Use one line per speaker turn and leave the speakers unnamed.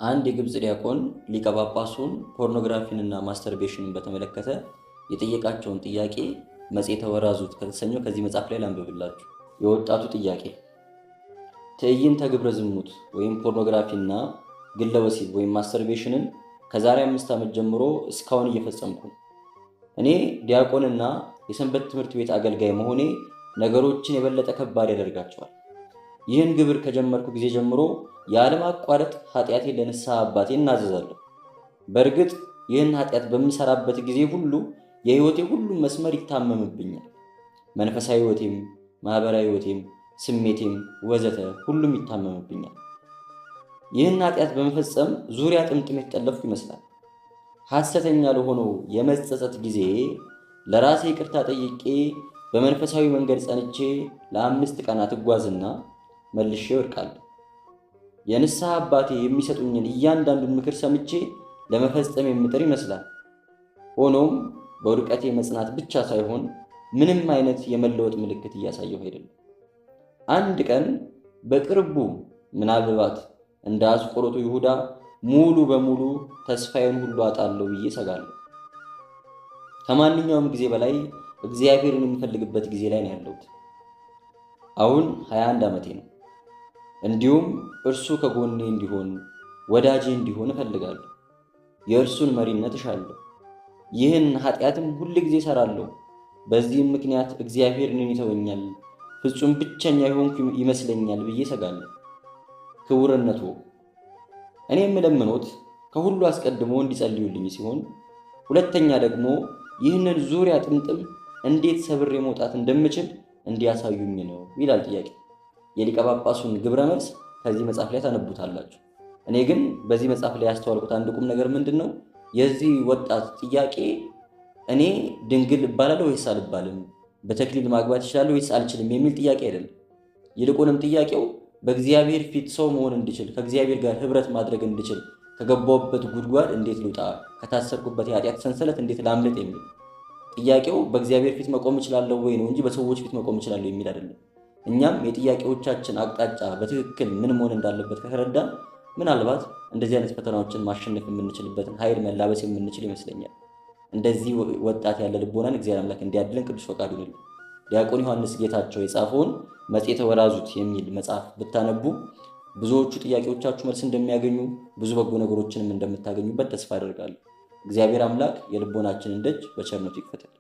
አንድ የግብፅ ዲያቆን ሊቀ ጳጳሱን ፖርኖግራፊንና ማስተርቤሽንን በተመለከተ የጠየቃቸውን ጥያቄ መጽሔተ ወራዙት ከተሰኘው ከዚህ መጽሐፍ ላይ ላንብብላችሁ። የወጣቱ ጥያቄ ትዕይንተ ግብረ ዝሙት ወይም ፖርኖግራፊና ግለ ወሲብ ወይም ማስተርቤሽንን ከዛሬ 5 ዓመት ጀምሮ እስካሁን እየፈጸምኩ ነው። እኔ ዲያቆንና የሰንበት ትምህርት ቤት አገልጋይ መሆኔ ነገሮችን የበለጠ ከባድ ያደርጋቸዋል። ይህን ግብር ከጀመርኩ ጊዜ ጀምሮ ያለማቋረጥ ኃጢአቴን ለንስሐ አባቴ እናዘዛለሁ። በእርግጥ ይህን ኃጢአት በምሰራበት ጊዜ ሁሉ የሕይወቴ ሁሉ መስመር ይታመምብኛል። መንፈሳዊ ሕይወቴም፣ ማህበራዊ ሕይወቴም፣ ስሜቴም ወዘተ ሁሉም ይታመምብኛል። ይህን ኃጢአት በመፈጸም ዙሪያ ጥምጥም የተጠለፍኩ ይመስላል። ሐሰተኛ ለሆነው የመጸጸት ጊዜ ለራሴ ይቅርታ ጠይቄ በመንፈሳዊ መንገድ ጸንቼ ለ5 ቀናት እጓዝና መልሼ እወድቃለሁ። የንስሐ አባቴ የሚሰጡኝን እያንዳንዱን ምክር ሰምቼ ለመፈጸም የምጥር ይመስላል። ሆኖም በውድቀቴ መጽናት ብቻ ሳይሆን ምንም አይነት የመለወጥ ምልክት እያሳየሁ አይደለም። አንድ ቀን በቅርቡ ምናልባት እንደ አስቆሮቱ ይሁዳ ሙሉ በሙሉ ተስፋዬን ሁሉ አጣለሁ ብዬ እሰጋለሁ። ከማንኛውም ጊዜ በላይ እግዚአብሔርን የምፈልግበት ጊዜ ላይ ነው ያለሁት። አሁን 21 ዓመቴ ነው። እንዲሁም እርሱ ከጎኔ እንዲሆን ወዳጄ እንዲሆን እፈልጋለሁ። የእርሱን መሪነት እሻለሁ። ይህን ኃጢአትም ሁል ጊዜ እሰራለሁ። በዚህም ምክንያት እግዚአብሔር እኔን ይተወኛል፣ ፍጹም ብቸኛ የሆንኩ ይመስለኛል ብዬ እሰጋለሁ። ክቡርነቱ እኔ የምለምኖት ከሁሉ አስቀድሞ እንዲጸልዩልኝ ሲሆን፣ ሁለተኛ ደግሞ ይህንን ዙሪያ ጥምጥም እንዴት ሰብሬ መውጣት እንደምችል እንዲያሳዩኝ ነው ይላል ጥያቄ። የሊቀ ጳጳሱን ግብረ መልስ ከዚህ መጽሐፍ ላይ ታነቡታላችሁ። እኔ ግን በዚህ መጽሐፍ ላይ ያስተዋልኩት አንድ ቁም ነገር ምንድን ነው? የዚህ ወጣት ጥያቄ እኔ ድንግል እባላለሁ ወይስ አልባልም፣ በተክሊል ማግባት ይችላለሁ ወይስ አልችልም የሚል ጥያቄ አይደለም። ይልቁንም ጥያቄው በእግዚአብሔር ፊት ሰው መሆን እንድችል፣ ከእግዚአብሔር ጋር ህብረት ማድረግ እንድችል፣ ከገባሁበት ጉድጓድ እንዴት ልውጣ፣ ከታሰርኩበት የኃጢአት ሰንሰለት እንዴት ላምልጥ የሚል ጥያቄው በእግዚአብሔር ፊት መቆም እችላለሁ ወይ ነው እንጂ በሰዎች ፊት መቆም እችላለሁ የሚል አይደለም። እኛም የጥያቄዎቻችን አቅጣጫ በትክክል ምን መሆን እንዳለበት ከተረዳን ምናልባት እንደዚህ አይነት ፈተናዎችን ማሸነፍ የምንችልበትን ኃይል መላበስ የምንችል ይመስለኛል። እንደዚህ ወጣት ያለ ልቦናን እግዚአብሔር አምላክ እንዲያድለን ቅዱስ ፈቃዱ ይሁን። ዲያቆን ዮሐንስ ጌታቸው የጻፈውን መጽሔተ ወራዙት የሚል መጽሐፍ ብታነቡ ብዙዎቹ ጥያቄዎቻችሁ መልስ እንደሚያገኙ፣ ብዙ በጎ ነገሮችንም እንደምታገኙበት ተስፋ አደርጋለሁ። እግዚአብሔር አምላክ የልቦናችንን ደጅ በቸርነቱ ይክፈትልን።